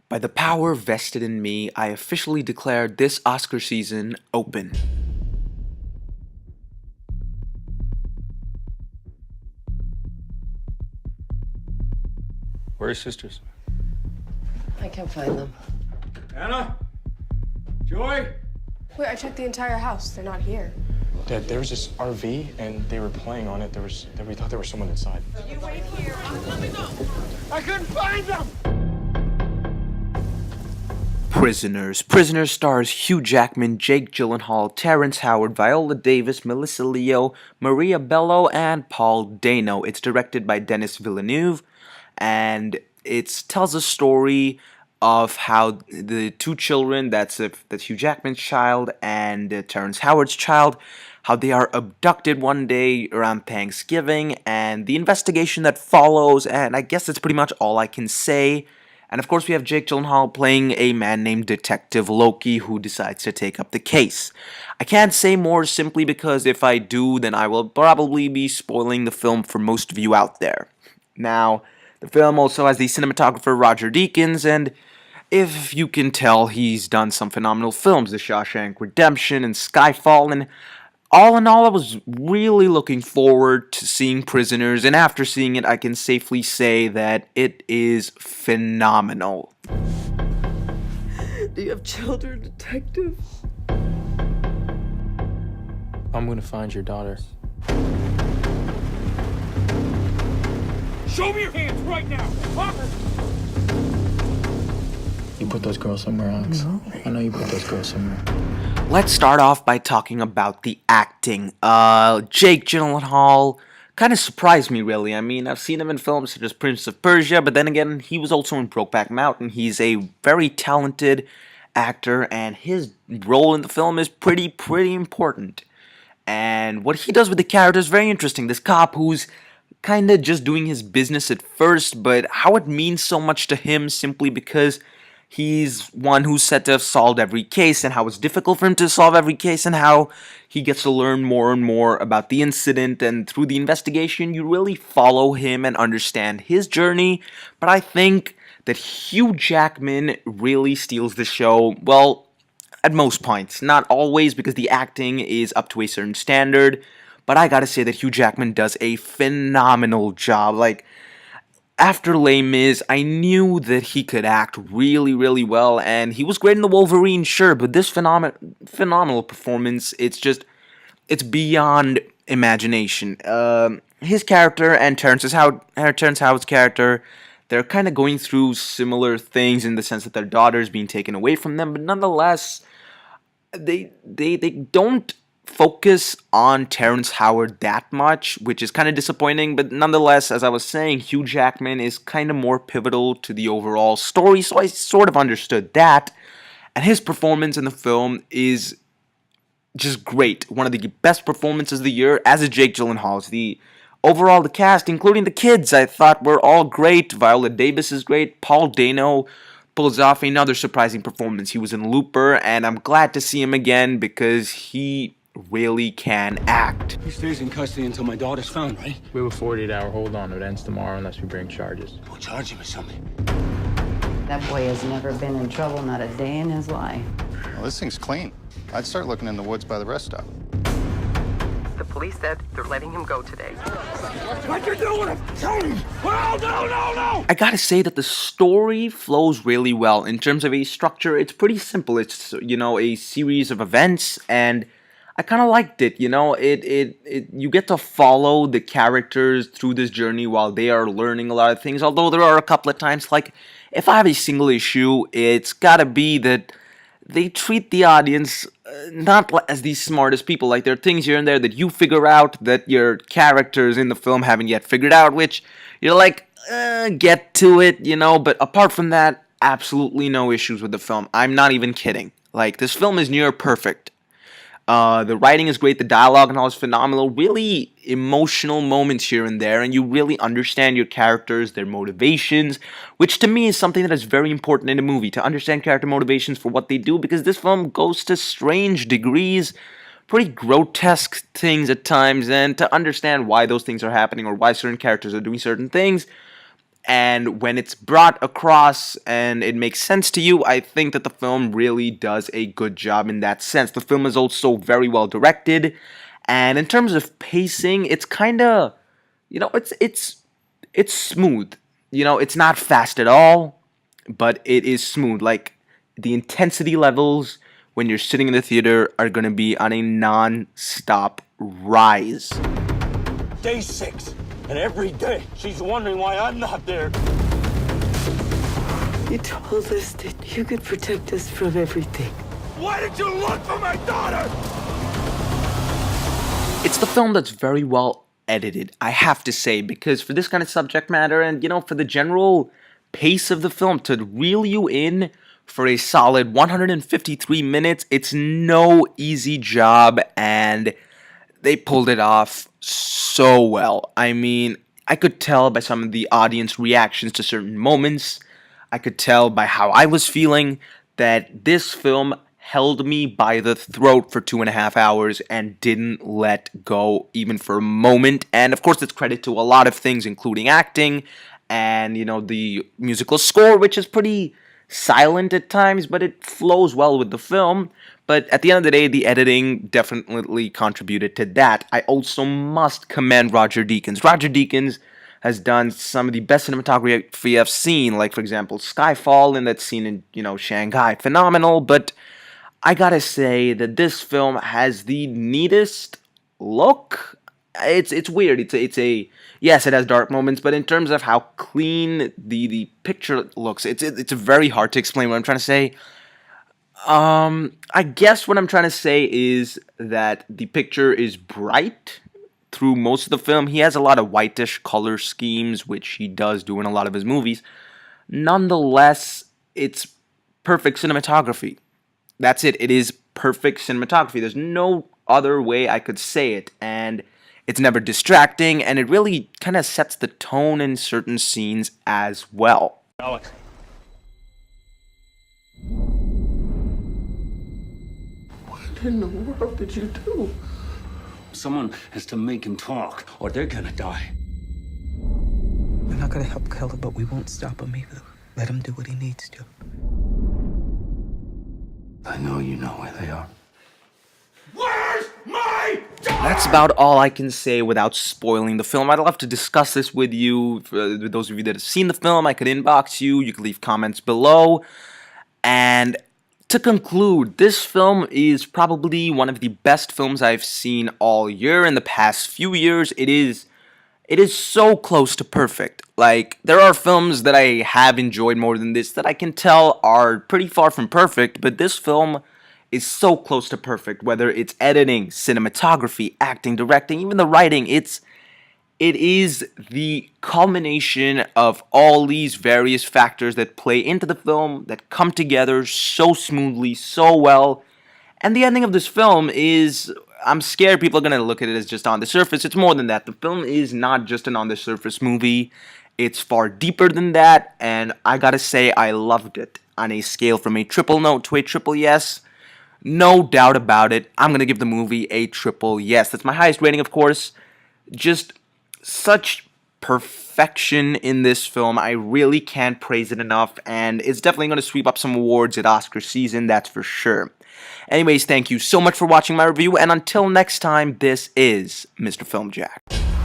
By the power vested in me, I officially declare this Oscar season open. Where are your sisters? I can't find them. Anna? Joy? Wait, I checked the entire house. They're not here. Dad, there was this RV and they were playing on it. We thought there was someone inside. You wait here. Let me go. I couldn't find them! Prisoners. Prisoners stars Hugh Jackman, Jake Gyllenhaal, Terrence Howard, Viola Davis, Melissa Leo, Maria Bello, and Paul Dano. It's directed by Denis Villeneuve, and it tells a story of how the two children, that's Hugh Jackman's child and Terrence Howard's child, how they are abducted one day around Thanksgiving, and the investigation that follows, and I guess that's pretty much all I can say. And of course we have Jake Gyllenhaal playing a man named Detective Loki who decides to take up the case. I can't say more simply because if I do, then I will probably be spoiling the film for most of you out there. Now, the film also has the cinematographer Roger Deakins, and if you can tell, he's done some phenomenal films, The Shawshank Redemption and Skyfall, and all in all, I was really looking forward to seeing Prisoners, and after seeing it, I can safely say that it is phenomenal. Do you have children, Detective? I'm gonna find your daughter. Show me your hands right now! Huh? You put those girls somewhere else. No. I know you put those girls somewhere. Let's start off by talking about the acting. Jake Gyllenhaal kind of surprised me, really. I mean, I've seen him in films such as Prince of Persia, but then again, he was also in Brokeback Mountain. He's a very talented actor, and his role in the film is pretty important. And what he does with the character is very interesting. This cop who's kind of just doing his business at first, but how it means so much to him simply because he's one who's said to have solved every case, and how it's difficult for him to solve every case, and how he gets to learn more and more about the incident, and through the investigation, you really follow him and understand his journey. But I think that Hugh Jackman really steals the show, well, at most points. Not always, because the acting is up to a certain standard, but I gotta say that Hugh Jackman does a phenomenal job. Like, after Les Mis, I knew that he could act really well, and he was great in The Wolverine, sure, but this phenomenal performance, it's beyond imagination. His character and Terrence Howard's character, they're kind of going through similar things in the sense that their daughter's being taken away from them, but nonetheless, they don't focus on Terrence Howard that much, which is kind of disappointing, but nonetheless, as I was saying, Hugh Jackman is kind of more pivotal to the overall story, so I sort of understood that, and his performance in the film is just great. One of the best performances of the year, as is Jake Gyllenhaal's. The cast, including the kids, I thought were all great. Viola Davis is great. Paul Dano pulls off another surprising performance. He was in Looper, and I'm glad to see him again because he really can act. He stays in custody until my daughter's found, right? We have a 48-hour hold on. It ends tomorrow unless we bring charges. We'll charge him with something. That boy has never been in trouble, not a day in his life. Well, this thing's clean. I'd start looking in the woods by the rest stop. The police said they're letting him go today. What you doing? Tony! Oh, no! I gotta say that the story flows really well. In terms of a structure, it's pretty simple. It's, a series of events, and I kind of liked it, you get to follow the characters through this journey while they are learning a lot of things, although there are a couple of times, like, if I have a single issue, it's gotta be that they treat the audience not as the smartest people. Like, there are things here and there that you figure out that your characters in the film haven't yet figured out, which you're like, get to it, but apart from that, absolutely no issues with the film. I'm not even kidding. Like, this film is near perfect. The writing is great, the dialogue and all is phenomenal, really emotional moments here and there, and you really understand your characters, their motivations, which to me is something that is very important in a movie, to understand character motivations for what they do, because this film goes to strange degrees, pretty grotesque things at times, and to understand why those things are happening or why certain characters are doing certain things, and when it's brought across and it makes sense to you, I think that the film really does a good job in that sense. The film is also very well directed, and in terms of pacing, it's kind of, you know, it's smooth. You know, it's not fast at all, but it is smooth. Like, the intensity levels when you're sitting in the theater are going to be on a non-stop rise. Day 6, and every day she's wondering why I'm not there. You told us that you could protect us from everything. Why did you look for my daughter? It's the film that's very well edited, I have to say, because for this kind of subject matter and, you know, for the general pace of the film, to reel you in for a solid 153 minutes, it's no easy job, and they pulled it off so well. I mean, I could tell by some of the audience reactions to certain moments, I could tell by how I was feeling, that this film held me by the throat for 2.5 hours and didn't let go even for a moment. And of course, it's credit to a lot of things, including acting and, you know, the musical score, which is pretty silent at times, but it flows well with the film. But at the end of the day, the editing definitely contributed to that. I also must commend Roger Deakins. Roger Deakins has done some of the best cinematography I've seen, like, for example, Skyfall, and that scene in, you know, Shanghai. Phenomenal, but I gotta say that this film has the neatest look. It's weird. It's a yes, it has dark moments, but in terms of how clean the picture looks, it's very hard to explain what I'm trying to say. I guess what I'm trying to say is that the picture is bright through most of the film. He has a lot of whitish color schemes, which he does do in a lot of his movies. Nonetheless, it's perfect cinematography. That's it. It is perfect cinematography. There's no other way I could say it, and it's never distracting, and it really kind of sets the tone in certain scenes as well. Alex. What in the world did you do? Someone has to make him talk, or they're gonna die. We're not gonna help Keller, but we won't stop him either. Let him do what he needs to. I know you know where they are. Where's my daughter? That's about all I can say without spoiling the film. I'd love to discuss this with you. With those of you that have seen the film, I could inbox you. You could leave comments below. And to conclude, this film is probably one of the best films I've seen all year. In the past few years, it is so close to perfect. Like, there are films that I have enjoyed more than this that I can tell are pretty far from perfect, but this film is so close to perfect. Whether it's editing, cinematography, acting, directing, even the writing, it is the culmination of all these various factors that play into the film, that come together so smoothly, so well. And the ending of this film is, I'm scared people are going to look at it as just on the surface. It's more than that. The film is not just an on the surface movie. It's far deeper than that, and I gotta say, I loved it. On a scale from a triple no to a triple yes, no doubt about it, I'm gonna give the movie a triple yes. That's my highest rating, of course. Just such perfection in this film. I really can't praise it enough, and it's definitely gonna sweep up some awards at Oscar season, that's for sure. Anyways, thank you so much for watching my review, and until next time, this is Mr. FilmJack.